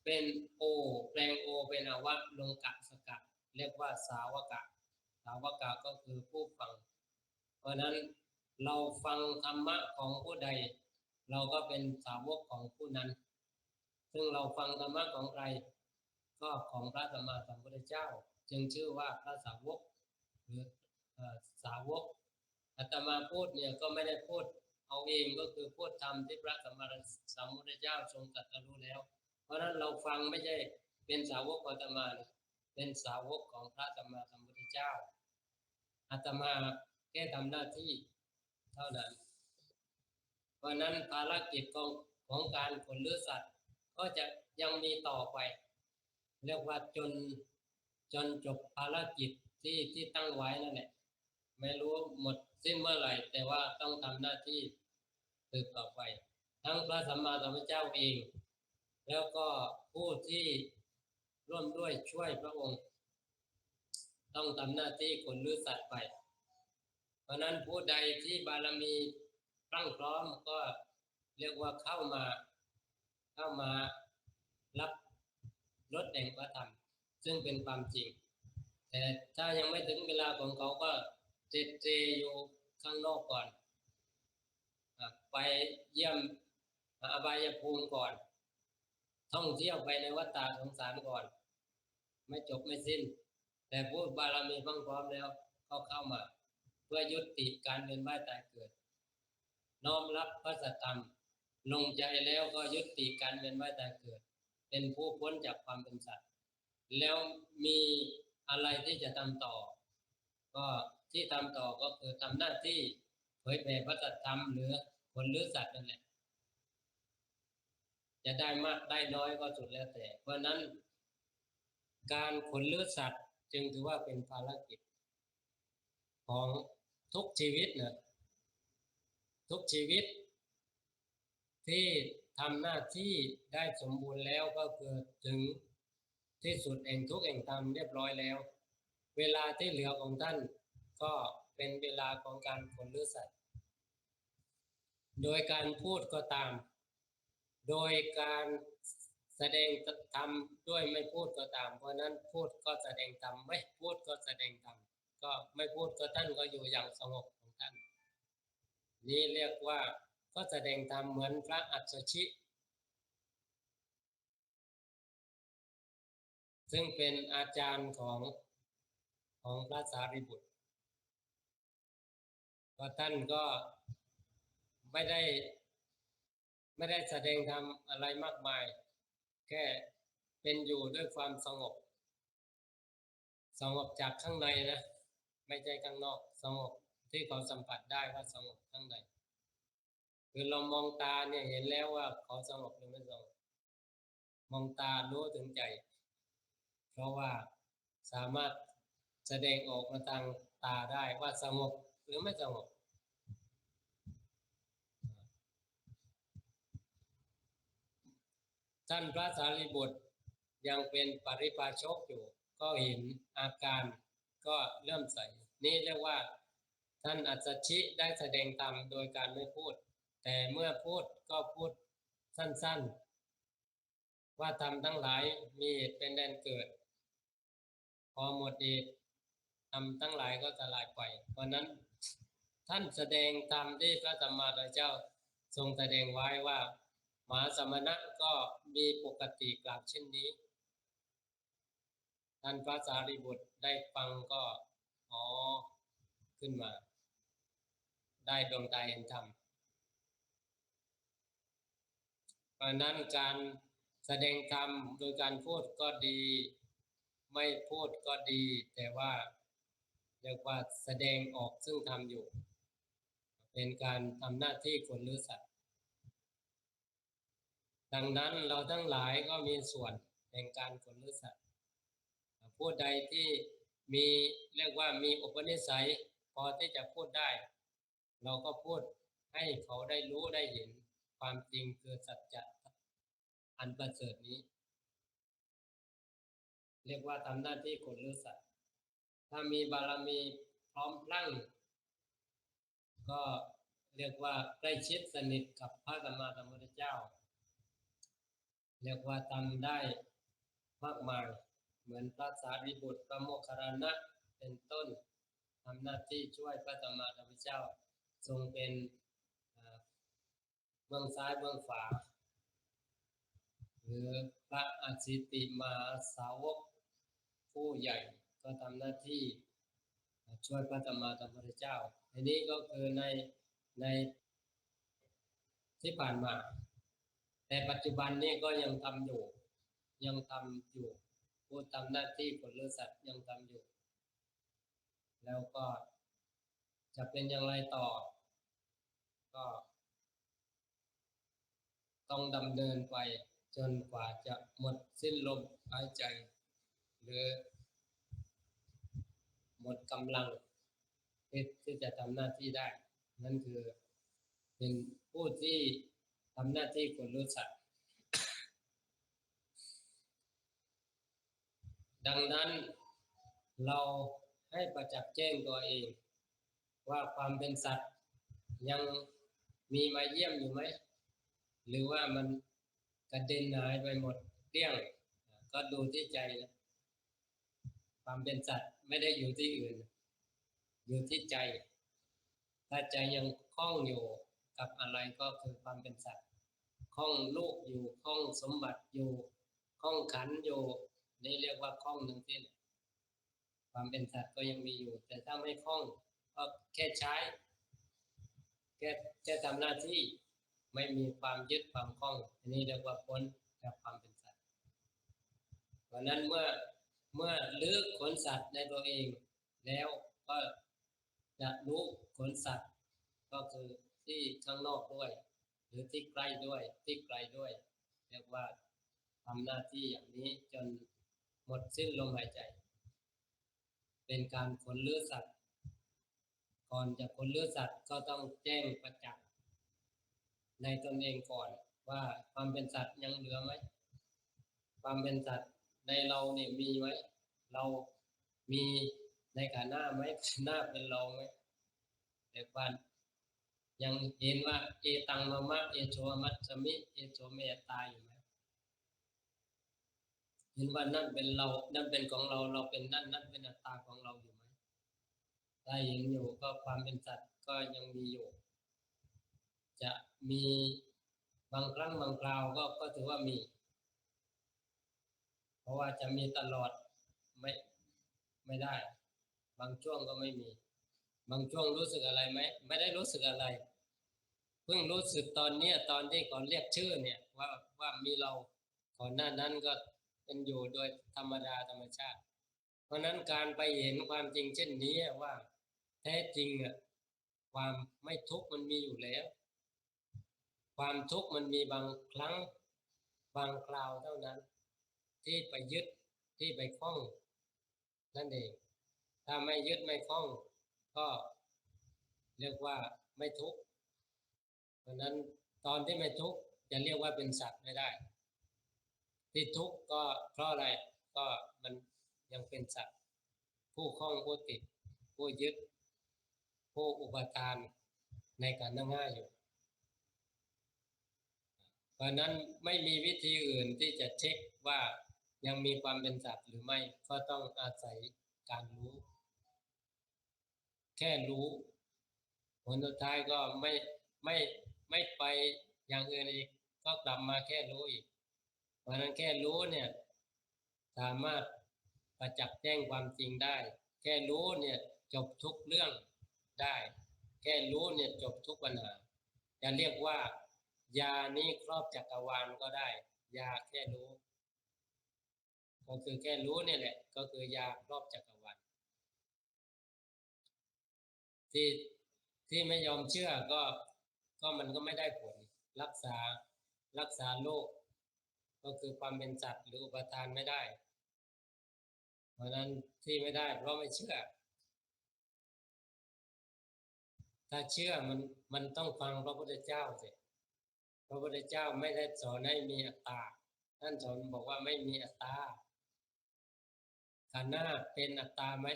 S2: เป็นโอแปลงโอเป็นอวะลงกะสกะเรียกว่าสาวกะสาวกะก็คือผู้ฟังเพราะนั้นเราฟังธรรมะของผู้ใดเราก็เป็นสาวกของผู้นั้นซึ่งเราฟังธรรมะของใครก็ของพระสัมมาสัมพุทธเจ้าจึงชื่อว่าพระสาวกหรือสาวกอาตมาพูดเนี่ยก็ไม่ได้พูดเอาเองก็คือพูดธรรมที่พระสัมมาสัมพุทธเจ้าทรงตรัสรู้แล้วเพราะนั้นเราฟังไม่ใช่เป็นสาวกของอาตมาเป็นสาวกของพระสัมมาสัมพุทธเจ้าอาตมาแค่ทำหน้าที่เท่านั้นเพราะนั้นภารกิจของการขนเลือดสัตว์ก็จะยังมีต่อไปเรียกว่าจนจบภารกิจที่ตั้งไว้นั่นแหละไม่รู้หมดสิ้นเมื่อไหร่แต่ว่าต้องทำหน้าที่สืบต่อไปทั้งพระสัมมาสัมพุทธเจ้าเองแล้วก็ผู้ที่ร่วมด้วยช่วยพระองค์ต้องทำหน้าที่ขนเลือดสัตว์ไปเพราะนั้นผู้ใดที่บารมีตั้งพร้อมก็เรียกว่าเข้ามารับรสแห่งพระธรรมซึ่งเป็นความจริงแต่ถ้ายังไม่ถึงเวลาของเขาก็เจอยู่ข้างนอกก่อนไปเยี่ยมอบายภูมิก่อนท่องเที่ยวไปในวัฏฏะสงสารก่อนไม่จบไม่สิ้นแต่ผู้บารมีพร้อมแล้วก็เข้ามาเพื่อยุติการเวียนว่ายตายเกิดน้อมรับพระสัจธรรมลงใจแล้วก็ยุติการเวียนว่ายตายเกิดเป็นผู้พ้นจากความเป็นสัตว์แล้วมีอะไรที่จะทำต่อก็ที่ทำต่อก็คือทำหน้าที่เผยแผ่พระสัจธรรมหรือผลหรือสัตว์นั่นแหละจะได้มากได้น้อยก็สุดแล้วแต่เพราะนั้นการขนเลือดสัตว์จึงถือว่าเป็นภารกิจของทุกชีวิตนะทุกชีวิตที่ทำหน้าที่ได้สมบูรณ์แล้วก็คือถึงที่สุดแห่งทุกแห่งธรรมเรียบร้อยแล้วเวลาที่เหลือของท่านก็เป็นเวลาของการขนเลือดสัตว์โดยการพูดก็ตามโดยการแสดงธรรมด้วยไม่พูดก็ตามเพราะนั้นพูดก็แสดงธรรมไม่พูดก็แสดงธรรมก็ไม่พูดก็ท่านก็อยู่อย่างสงบของท่านนี่เรียกว่าก็แสดงธรรมเหมือนพระอัสสชิซึ่งเป็นอาจารย์ของพระสารีบุตรก็ท่านก็ไม่ได้แสดงธรรมอะไรมากมายแค่เป็นอยู่ด้วยความสงบจากข้างในนะไม่ใช่ข้างนอกสงบที่เขาสัมผัสได้ว่าสงบข้างในคือเรามองตาเนี่ยเห็นแล้วว่าเขาสงบหรือไม่สงบมองตารู้ถึงใจเพราะว่าสามารถแสดงออกมาทางตาได้ว่าสงบหรือไม่สงบท่านพระสารีบุตรยังเป็นปริพาชกอยู่ก็เห็นอาการก็เริ่มใสนี่เรียกว่าท่านอัสสชิได้แสดงธรรมโดยการไม่พูดแต่เมื่อพูดก็พูดสั้นๆว่าธรรมทั้งหลายมีเหตุเป็นแดนเกิดพอหมดเหตุธรรมทั้งหลายก็สลายไปเพราะนั้นท่านแสดงธรรมที่พระสัมมาสัมพุทธเจ้าทรงแสดงไว้ว่ามหาสมณะก็มีปกติกล่าวเช่นนี้ท่านพระสารีบุตรได้ฟังก็อ๋อขึ้นมาได้ดวงตาเห็นธรรมเพราะนั้นการแสดงธรรมโดยการพูดก็ดีไม่พูดก็ดีแต่ว่าเรียกว่าแสดงออกซึ่งทำอยู่เป็นการทำหน้าที่ขนหรือสัตว์ดังนั้นเราทั้งหลายก็มีส่วนในการขนหรือสัตว์ผู้ใดที่มีเรียกว่ามีอุปนิสัยพอที่จะพูดได้เราก็พูดให้เขาได้รู้ได้เห็นความจริงคือสัจจะอันประเสริฐนี้เรียกว่าทำหน้าที่ขนหรือสัตว์ถ้ามีบารมี ร้อมพลั่งก็เรียกว่าใกล้ชิดสนิทกับพระสัมมาสัมพุทธเจ้าเรียกว่าทำได้มากมายเหมือนพระสารีบุตรพระโมคคัลลานะเป็นต้นทำหน้าที่ช่วยพระสัมมาสัมพุทธเจ้าทรงเป็นเบื้องซ้ายเบื้องขวาหรือพระอสิติมาสาวกผู้ใหญ่ก็ทำหน้าที่ช่วยพระสัมมาสัมพุทธเจ้าอันนี้ก็คือในที่ผ่านมาแต่ปัจจุบันนี้ก็ยังทำอยู่ผู้ทำหน้าที่คนเลือสัตว์ยังทำอยู่แล้วก็จะเป็นอย่างไรต่อก็ต้องดำเนินไปจนกว่าจะหมดสิ้นลมหายใจหรือหมดกำลังที่จะทำหน้าที่ได้นั่นคือเป็นผู้ที่ทำหน้าที่คนรู้สัตว์ดังนั้นเราให้ประจักษ์แจ้งตัวเองว่าความเป็นสัตว์ยังมีมาเยี่ยมอยู่ไหมหรือว่ามันกระเด็นหายไปหมดเกลี้ยงก็ดูที่ใจนะความเป็นสัตว์ไม่ได้อยู่ที่อื่นอยู่ที่ใจถ้าใจยังคล้องอยู่กับอะไรก็คือความเป็นสัตว์คล้องลูกอยู่คล้องสมบัติอยู่คล้องขันอยู่นี่เรียกว่าคล้องทั้งสิ้นความเป็นสัตว์ก็ยังมีอยู่แต่ถ้าไม่คล้องก็แค่ใช้แค่ทำหน้าที่ไม่มีความยึดความคล้องอันนี้เรียกว่าพ้นจากความเป็นสัตว์เพราะนั้นเมื่อลื้อขนสัตว์ในตัวเองแล้วก็จะรู้ขนสัตว์ก็คือที่ข้างนอกด้วยหรือที่ใกล้ด้วยที่ไกลด้วยเรียกว่าทำหน้าที่อย่างนี้จนหมดสิ้นลมหายใจเป็นการขนลื้อสัตว์ก่อนจะขนลื้อสัตว์ก็ต้องแจ้งประจักษ์ในตนเองก่อนว่าความเป็นสัตว์ยังเหลือไหมความเป็นสัตว์ในเราเนี่ยมีไหมเรามีในขันธ์หน้าไหมขันธ์หน้าเป็นเราไหมแต่ว่ายังเห็นว่าเอตังมะมะเอโชมัสสมิเอโชเมตตาอยู่ไหมเห็นว่านั่นเป็นเรานั่นเป็นของเราเราเป็นนั่นเป็นอัตตาของเราอยู่ไหมถ้าเห็นอยู่ก็ความเป็นสัตว์ก็ยังมีอยู่จะมีบางครั้งบางคราวก็ถือว่ามีเพราะว่าจะมีตลอดไม่ได้บางช่วงก็ไม่มีบางช่วงรู้สึกอะไรไหมไม่ได้รู้สึกอะไรเพิ่งรู้สึกตอนเนี้ยตอนที่ก่อนเรียกชื่อเนี่ยว่ามีเราก่อนหน้านั้นก็เป็นอยู่โดยธรรมดาธรรมชาติเพราะนั้นการไปเห็นความจริงเช่นนี้ว่าแท้จริงอ่ะความไม่ทุกข์มันมีอยู่แล้วความทุกข์มันมีบางครั้งบางคราวเท่านั้นที่ไปยึดที่ไปคล้องนั่นเองถ้าไม่ยึดไม่คล้องก็เรียกว่าไม่ทุกข์เพราะนั้นตอนที่ไม่ทุกข์จะเรียกว่าเป็นสัตว์ไม่ได้ที่ทุกข์ก็เพราะอะไรก็มันยังเป็นสัตว์ผู้คล้องผู้ติดผู้ยึดผู้อุปทานในการนั่งง่ายอยู่เพราะนั้นไม่มีวิธีอื่นที่จะเช็คว่ายังมีความเป็นสัตว์หรือไม่ก็ต้องอาศัยการรู้แค่รู้ผลสุดท้ายก็ไม่ไปอย่างอื่นอีกก็กลับมาแค่รู้อีกเพราะนั้นแค่รู้เนี่ยสามารถประจักษ์แจ้งความจริงได้แค่รู้เนี่ยจบทุกเรื่องได้แค่รู้เนี่ยจบทุกปัญหาจะเรียกว่ายานี้ครอบจักรวาลก็ได้ยาแค่รู้ก็คือแค่รู้เนี่ยแหละก็คือยาครอบจักรวาลที่ไม่ยอมเชื่อก็มันก็ไม่ได้ผลรักษาโรคก็คือความเป็นสัตว์หรืออุปทานไม่ได้เพราะนั้นที่ไม่ได้เพราะไม่เชื่อถ้าเชื่อมันต้องฟังพระพุทธเจ้าสิพระพุทธเจ้าไม่ได้สอนให้มีอัตตาท่านสอนบอกว่าไม่มีอัตตาขันธ์หน้าเป็นอัตตาไหม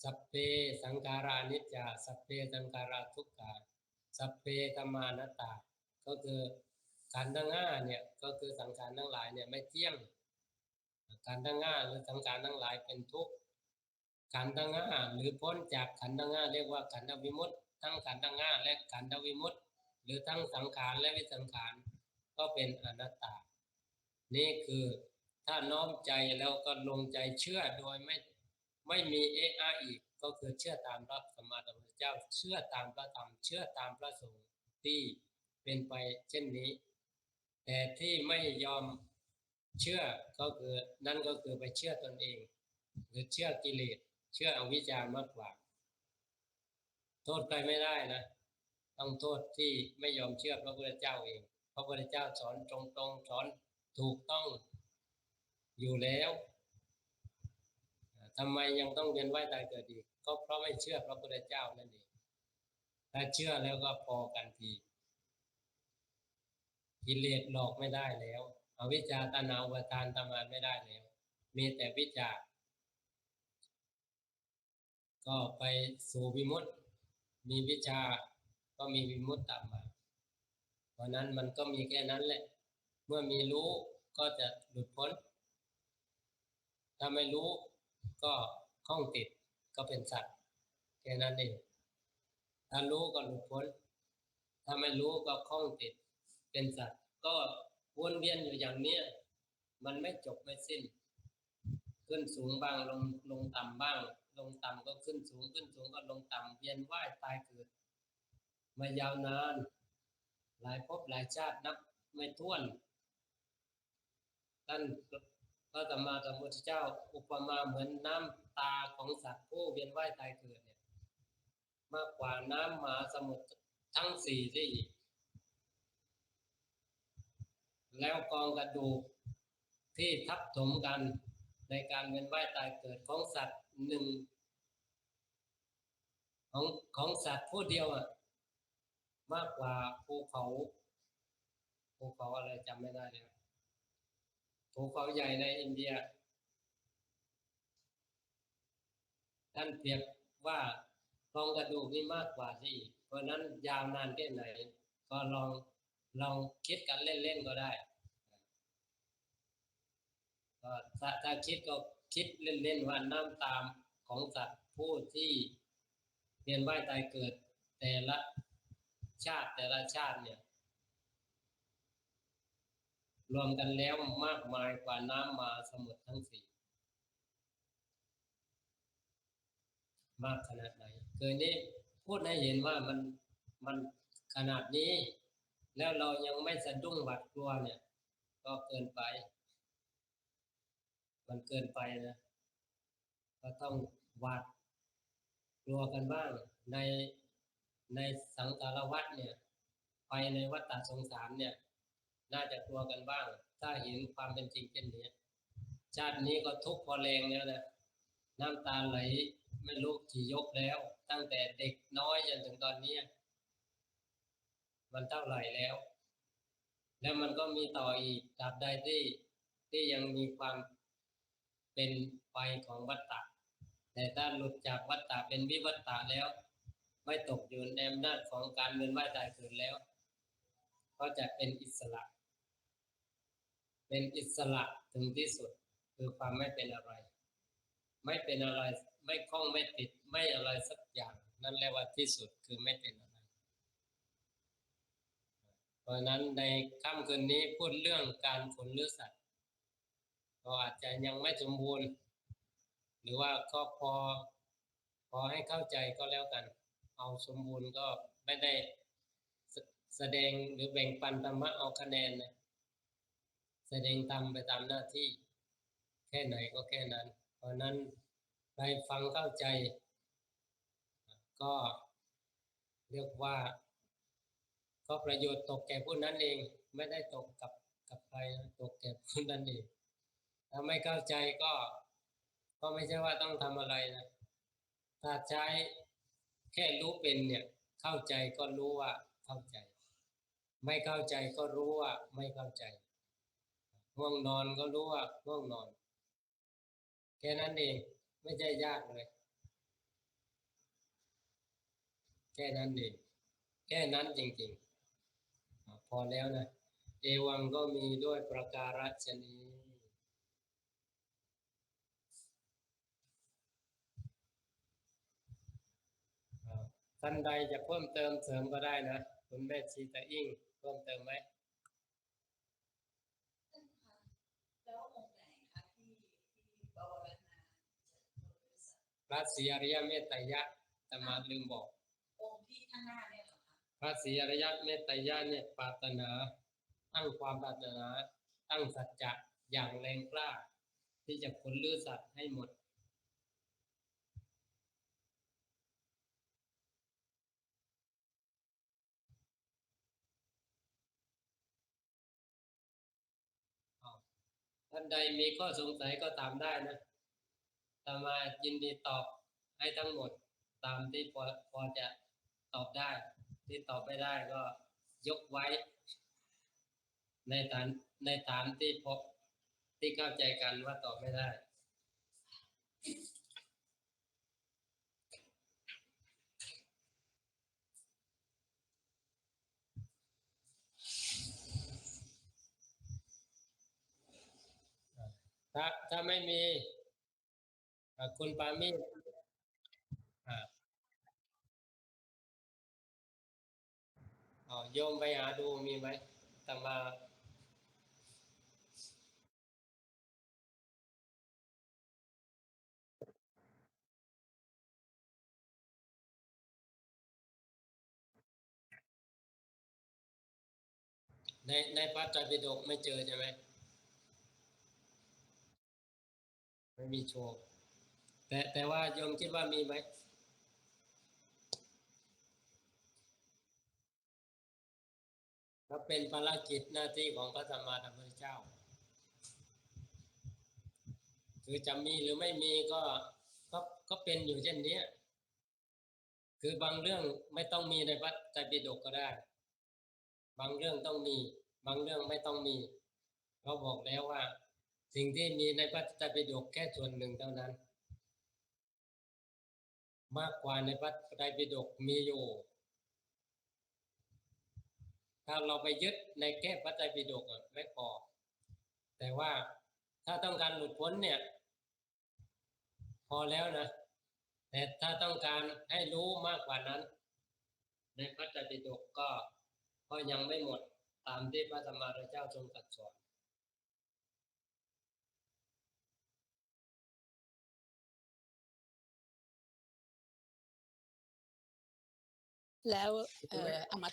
S2: สัพเพสังขารานิจจาสัพเพสังขาราทุกขาสัพเพธัมมานัตตาก็คือขันธ์ทั้งห้าเนี่ยก็คือสังขารทั้งหลายเนี่ยไม่เที่ยงขันธ์ทั้งห้าหรือสังขารทั้งหลายเป็นทุกข์ขันธ์ทั้งห้าหรือพ้นจากขันธ์ทั้งห้าเรียกว่าขันธวิมุตติทั้งขันธ์ทั้งห้าและขันธวิมุตติหรือทั้งสังขารและวิสังขารก็เป็นอนัตตานี่คือถ้าน้อมใจแล้วก็ลงใจเชื่อโดยไม่มีอีกก็คือเชื่อตามพระสัมมาสัมพุทธเจ้าเชื่อตามพระธรรมเชื่อตามพระสงฆ์ที่เป็นไปเช่นนี้แต่ที่ไม่ยอมเชื่อก็คือนั่นก็คือไปเชื่อตนเองหรือเชื่อกิเลสเชื่ออวิชชามากกว่าโทษใครไม่ได้นะต้องโทษที่ไม่ยอมเชื่อพระพุทธเจ้าเองพระพุทธเจ้าสอนตรงๆสอนถูกต้องอยู่แล้วทำไมยังต้องเวียนว่ายตายเกิดอีกก็เพราะไม่เชื่อพระพุทธเจ้านั่นเองถ้าเชื่อแล้วก็พอกันทีกิเลสหลอกไม่ได้แล้วอวิชชาตัณหาอุปาทานทำงานไม่ได้แล้วมีแต่วิชชาก็ไปสู่วิมุตติมีวิชาก็มีวิมุตติตามมาเพราะนั้นมันก็มีแค่นั้นแหละเมื่อมีรู้ก็จะหลุดพ้นถ้าไม่รู้ก็ข้องติดก็เป็นสัตว์แค่นั้นเองถ้ารู้ก็หลุดพ้นถ้าไม่รู้ก็ข้องติดเป็นสัตว์ก็วนเวียนอยู่อย่างเนี้ยมันไม่จบไม่สิ้นขึ้นสูงบ้างลงต่ำบ้างลงต่ำก็ขึ้นสูงขึ้นสูงก็ลงต่ำเวียนว่ายตายเกิดมายาวนานหลายภพหลายชาตินับไม่ถ้วนท่านพระสัมมาสัมพุทธเจ้าอุปมาเหมือนน้ำตาของสัตว์ผู้เวียนว่ายตายเกิดเนี่ยมากกว่าน้ำมหาสมุทรทั้งสี่ที่แล้วกองกระดูกที่ทับถมกันในการเวียนว่ายตายเกิดของสัตว์หนึ่งของสัตว์ผู้เดียวมากกว่าภูเขาอะไรจำไม่ได้แล้วภูเขาใหญ่ในอินเดียท่านเปรียบว่ากองกระดูกนี่มากกว่าที่เพราะนั้นยาวนานแค่ไหนก็ลองคิดกันเล่นๆก็ได้ก็ถ้าคิดก็คิดเล่นๆว่าน้ำตามของสัตว์ผู้ที่เวียนว่ายตายเกิดแต่ละชาติเนี่ยรวมกันแล้วมากมายกว่าน้ำมหาสมุทรทั้งสี่มากขนาดไหนเคยนี่พูดให้เห็นว่ามันขนาดนี้แล้วเรายังไม่สะดุ้งหวาดกลัวเนี่ยก็เกินไปมันเกินไปนะก็ต้องหวาดกลัวกันบ้างในสังสารวัฏเนี่ยไปในวัฏฏะสงสารเนี่ยน่าจะกลัวกันบ้างถ้าเห็นความเป็นจริงเช่นนี้ชาตินี้ก็ทุกข์พอแรงแล้วนะน้ำตาไหลไม่รู้กี่ยกแล้วตั้งแต่เด็กน้อยจนถึงตอนนี้มันเท่าไหร่แล้วแล้วมันก็มีต่ออีกตราบใดที่ยังมีความเป็นไปของวัฏฏะแต่ถ้าหลุดจากวัฏฏะเป็นวิวัฏฏะแล้วไม่ตกอยู่ในอำนาจของการเวียนว่ายตายเกิดแล้วก็จะเป็นอิสระถึงที่สุดคือความไม่เป็นอะไรไม่เป็นอะไรไม่คล้องไม่ติดไม่อะไรสักอย่างนั่นเรียกว่าที่สุดคือไม่เป็นอะไรเพราะนั้นในค่ำคืนนี้พูดเรื่องการขนเลือดสัตว์ก็อาจจะยังไม่สมบูรณ์หรือว่าก็พอให้เข้าใจก็แล้วกันเอาสมบูรณ์ก็ไม่ได้แสดงหรือแบ่งปันธรรมะเอาคะแนนนะแสดงตามไปตามหน้าที่แค่ไหนก็แค่นั้นเพราะนั้นใครฟังเข้าใจก็เรียกว่าก็ประโยชน์ตกแก่ผู้นั้นเองไม่ได้ตกกับใครตกแก่ผู้นั้นเองถ้าไม่เข้าใจก็ไม่ใช่ว่าต้องทำอะไรนะถ้าใช้แค่รู้เป็นเนี่ยเข้าใจก็รู้ว่าเข้าใจไม่เข้าใจก็รู้ว่าไม่เข้าใจง่วงนอนก็รู้ว่าง่วงนอนแค่นั้นเองไม่ใช่ยากเลย แค่นั้นเองแค่นั้นจริงๆพอแล้วนะเอวังก็มีด้วยประการฉนี้ท่านใดจะเพิ่มเติมเสริมก็ได้นะคุณแม่ชีตะอิ่งเพิ่มเติมไหม
S3: แล้วองค์ไหนคะที่ภาวนา
S2: พระศรีอริยเมตไตรยะอาตมาลืมบอก
S3: องค์ที่ข้างหน้าเนี่ยเหรอคะ
S2: พระศรีอริยเมตไตรยะเนี่ยปรารถนาตั้งความปรารถนาตั้งสัจจะอย่างแรงกล้าที่จะพ้นลื้อสัตว์ให้หมดท่านใดมีข้อสงสัยก็ถามได้นะอาตมายินดีตอบให้ทั้งหมดตามที่พอจะตอบได้ที่ตอบไม่ได้ก็ยกไว้ในฐานที่พบที่เข้าใจกันว่าตอบไม่ได้ถ้าไม่มีคุณปามีโยมไปหาดูมีไหมอาตมาในพระไตรปิฎกไม่เจอใช่ไหมไม่มีโชว์แต่ว่าโยมคิดว่ามีไหมก็เป็นภารกิจหน้าที่ของพระสัมมาสัมพุทธเจ้าคือจะมีหรือไม่มีก็เป็นอยู่เช่นนี้คือบางเรื่องไม่ต้องมีในพระไตรปิฎกก็ได้บางเรื่องต้องมีบางเรื่องไม่ต้องมีเราบอกแล้วว่าสิ่งที่มีในพระไตรปิฎกแค่ส่วนหนึ่งเท่านั้นมากกว่าในพระไตรปิฎกมีอยู่ถ้าเราไปยึดในแค่พระไตรปิฎกไม่พอแต่ว่าถ้าต้องการหลุดพ้นเนี่ยพอแล้วนะแต่ถ้าต้องการให้รู้มากกว่านั้นในพระไตรปิฎกก็ยังไม่หมดตามที่พระสัมมาสัมพุทธเจ้าทรงตรัสสอน
S3: แล้วเอามา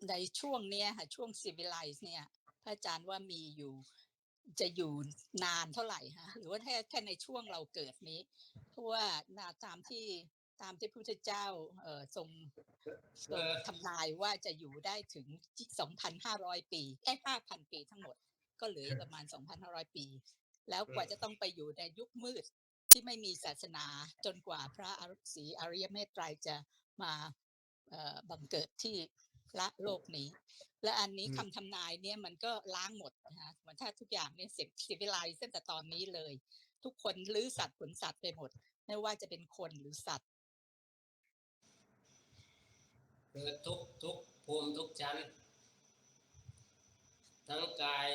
S3: ในช่วงเนี้ยค่ะช่วง civilize เนี่ยพระอาจารย์ว่ามีอยู่จะอยู่นานเท่าไหร่ฮะหรือว่าแค่ในช่วงเราเกิดนี้เพราะว่าตามที่พระพุทธเจ้าทรงทำนายว่าจะอยู่ได้ถึง 2,500 ปี5,000 ปีทั้งหมดก็เหลือประมาณ 2,500 ปีแล้วกว่าจะต้องไปอยู่ในยุคมืดที่ไม่มีศาสนาจนกว่าพระศรีอริยเมตไตรจะมาบังเกิดที่ละโลกนี้และอันนี้คำทำนายเนี่ยมันก็ล้างหมดนะคะเหมือนถ้าทุกอย่างเนี่ยเสร็จสิวิไลซ์ตั้งแต่ตอนนี้เลยทุกคนลื้อสัตว์ผลสัตว์ไปหมดไม่ว่าจะเป็นคนหรือสัตว์
S2: คือทุกภูมิทุกชั้นทั้งกาย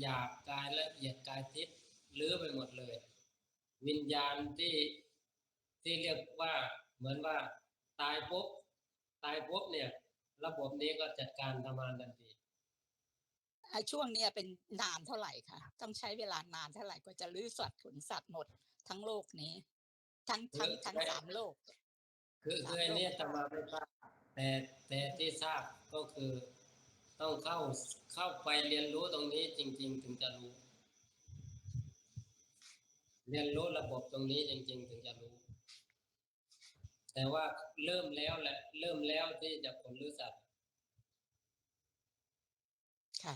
S2: หยาบกายละเอียดกายทิพย์ลื้อไปหมดเลยวิญญาณที่เรียกว่าเหมือนว่าตายปุ๊บเนี่ยระบบนี้ก็จัดการทำงานทันที
S3: ช่วงนี้เป็นนานเท่าไหร่คะต้องใช้เวลานานเท่าไหร่กว่าจะลื้อสัตว์ผลสัตว์หมดทั้งโลกนี้ทั้ง3 โลก
S2: คือไอ้นี่อาตมาไม่ทราบแต่ที่ทราบก็คือต้องเข้าไปเรียนรู้ตรงนี้จริงๆถึงจะรู้เรียนรู้ระบบตรงนี้จริงๆถึงจะรู้แต่ว่าเริ่มแล้วแหละเริ่มแล้วที่จะผลรู้สัตว์
S3: ค่ะ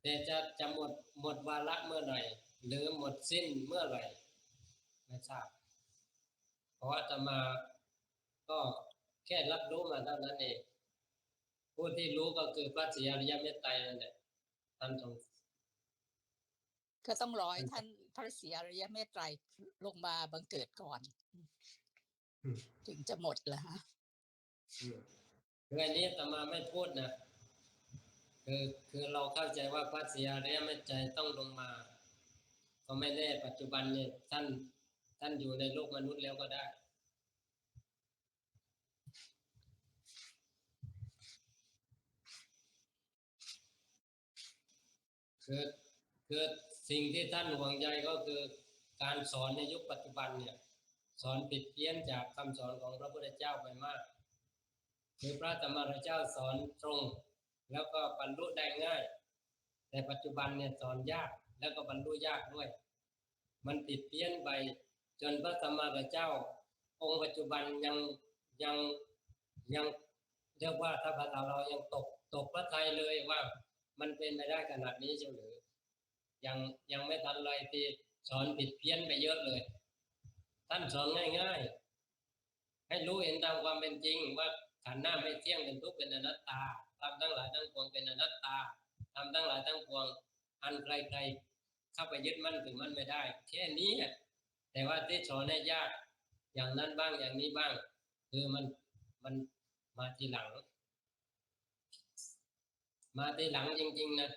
S2: แต่จะหมดวาระเมื่อไหร่หรือหมดสิ้นเมื่อไหร่ไม่ทราบเพราะอาตมาก็แค่รับรู้มาเท่านั้นเองผู้ที่รู้ก็คือพระศรีอริยเมตไตรนั่นแหละท่านทรง
S3: ก็ต้องรอให้ท่าน พระศรีอริยเมตไตรลงมาบังเกิดก่อนถึงจะหมดเหรอฮะ
S2: คืออันนี้อาตมาไม่พูดนะคือเราเข้าใจว่าพระศรีอริยเมตไตรต้องลงมาก็ไม่แน่ปัจจุบันเนี่ยท่านอยู่ในโลกมนุษย์แล้วก็ได้คือสิ่งที่ท่านห่วงใยก็คือการสอนในยุคปัจจุบันเนี่ยสอนผิดเพี้ยนจากคำสอนของพระพุทธเจ้าไปมากคือพระธรรมเจ้าสอนตรงแล้วก็บรรลุได้ง่ายแต่ปัจจุบันเนี่ยสอนยากแล้วก็บรรลุยากด้วยมันผิดเพี้ยนไปจนพระธรรมเจ้าองค์ปัจจุบันยังเรียกว่าถ้าภาษาเรายังตกพระทัยเลยว่ามันเป็นไปได้ขนาดนี้เชียวหรือยังไม่ทันไรที่สอนผิดเพี้ยนไปเยอะเลยท่านสอนง่ายๆให้รู้เห็นตามความเป็นจริงว่าขันธ์หน้าไม่เที่ยงเป็นทุกข์เป็นอนัตตาทำทั้งหลายทั้งปวงเป็นอนัตตาทำทั้งหลายทั้งปวงอันใครๆเข้าไปยึดมั่นถือมั่นไม่ได้แค่นี้แต่ว่าที่สอนให้ยากอย่างนั้นบ้างอย่างนี้บ้างคือมันมาทีหลังจริงๆนะ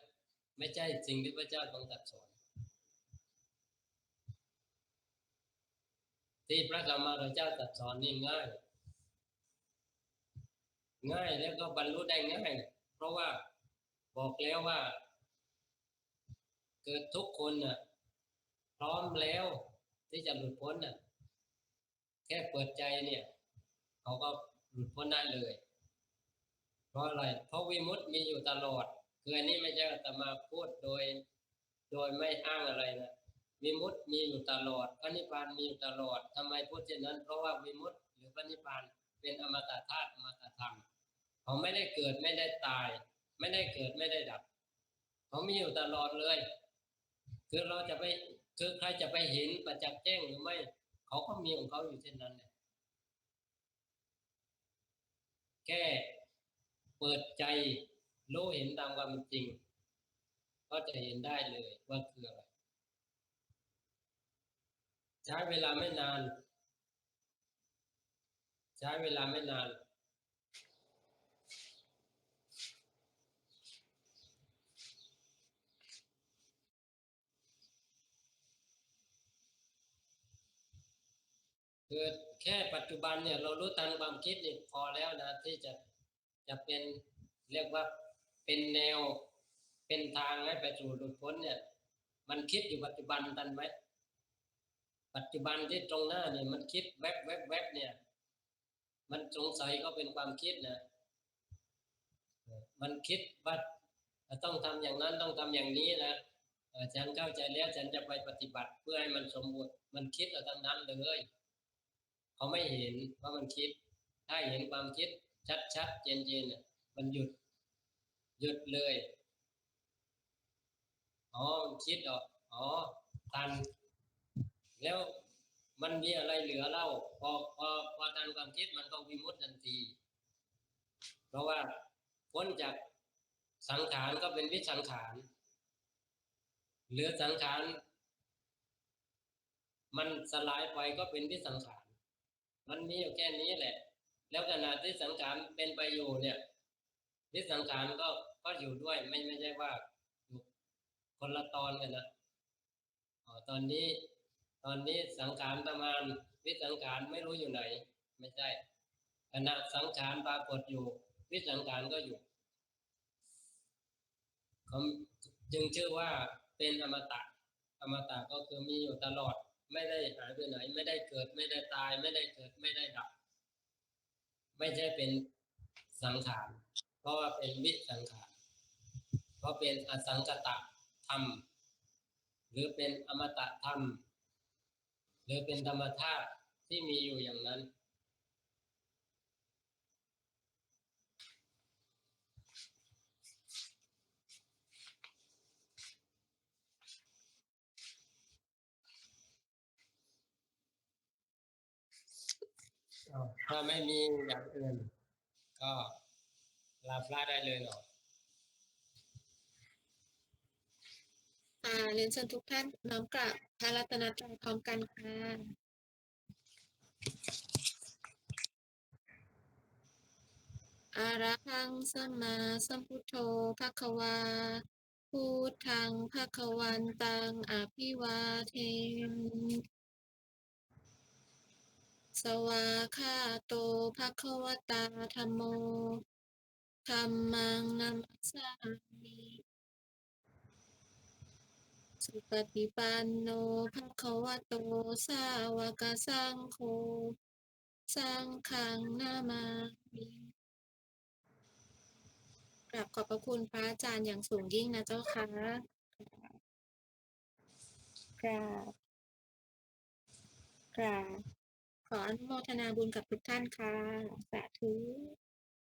S2: ไม่ใช่สิ่งที่พระเจ้าทรงตรัสสอนที่พระสัมมาสัมพุทธเจ้าตรัสสอนนี่ง่ายแล้วก็บรรลุได้ง่ายเพราะว่าบอกแล้วว่าเกิดทุกคนน่ะพร้อมแล้วที่จะหลุดพ้นน่ะแค่เปิดใจเนี่ยเขาก็หลุดพ้นได้เลยเพราะอะไรเพราะวิมุตติมีอยู่ตลอดคืออันนี้ไม่ใช่แต่มาพูดโดยไม่อ้างอะไรนะวิมุตติมีอยู่ตลอดพระนิพพานมีอยู่ตลอดทำไมพูดเช่นนั้นเพราะว่าวิมุตติหรือพระนิพพานเป็นอมตะธาตุอมตะธรรมเขาไม่ได้เกิดไม่ได้ตายไม่ได้เกิดไม่ได้ดับเขามีอยู่ตลอดเลยคือใครจะไปเห็นประจักษ์แจ้งหรือไม่เขาก็มีของเขาอยู่เช่นนั้นเนี่ยแค่เปิดใจรู้เห็นตามความเป็นจริงก็จะเห็นได้เลยว่าคืออะไรใช้เวลาไม่นานคือแค่ปัจจุบันเนี่ยเรารู้ทันความคิดนี่พอแล้วนะที่จะเป็นเรียกว่าเป็นแนวเป็นทางให้ไปสู่หลุดพ้นเนี่ยมันคิดอยู่ปัจจุบันทันไหมปัจจุบันที่ตรงหน้าเนี่ยมันคิดแวบเนี่ยมันสงสัยก็เป็นความคิดนะมันคิดว่าต้องทำอย่างนั้นต้องทำอย่างนี้นะฉันเข้าใจแล้วฉันจะไปปฏิบัติเพื่อให้มันสมบูรณ์มันคิดเอาทั้งนั้นเลยเขาไม่เห็นว่ามันคิดถ้าเห็นความคิดชัดๆเย็นๆมันหยุดเลยมันคิดทันแล้วมันมีอะไรเหลือเล่าพอทันความคิดมันก็วิมุตติทันทีเพราะว่าพ้นจากสังขารก็เป็นวิสังขารเหลือสังขารมันสลายไปก็เป็นวิสังขารมันมีอยู่แค่นี้แหละแล้วขณะที่สังขารเป็นไปอยู่เนี่ยวิสังขารก็อยู่ด้วยไม่ใช่ว่าอยู่คนละตอนกันนะตอนนี้สังขารประมาณวิสังขารไม่รู้อยู่ไหนไม่ใช่ขณะสังขารปรากฏอยู่วิสังขารก็อยู่จึงชื่อว่าเป็นอมตะก็คือมีอยู่ตลอดไม่ได้หายไปไหนไม่ได้เกิดไม่ได้ตายไม่ได้เกิดไม่ได้ดับไม่ใช่เป็นสังขารเพราะว่าเป็นวิสังขารเพราะเป็นอสังขตธรรมหรือเป็นอมตะธรรมหรือเป็นธรรมธาตุที่มีอยู่อย่างนั้นถ้าไม่มีอย่างอื่นก็ลาพระได้เลยเนาะ
S4: เรียนเชิญทุกท่านน้อมกราบพระรัตนตรัยพร้อมกันค่ะอะระหังสัมมาสัมพุทโธภควาพุทธังภควันตังอภิวาเทมิสวากขาโตภควตาธัมโมธัมมังนัมสสามิสุปฏิปันโนภควโตสาวกสังโฆสังฆังนามามิกราบขอบพระคุณพระอาจารย์อย่างสูงยิ่งนะเจ้าค่ะกราบกราบขออนุโมทนาบุญกับทุกท่านค่ะสาธุ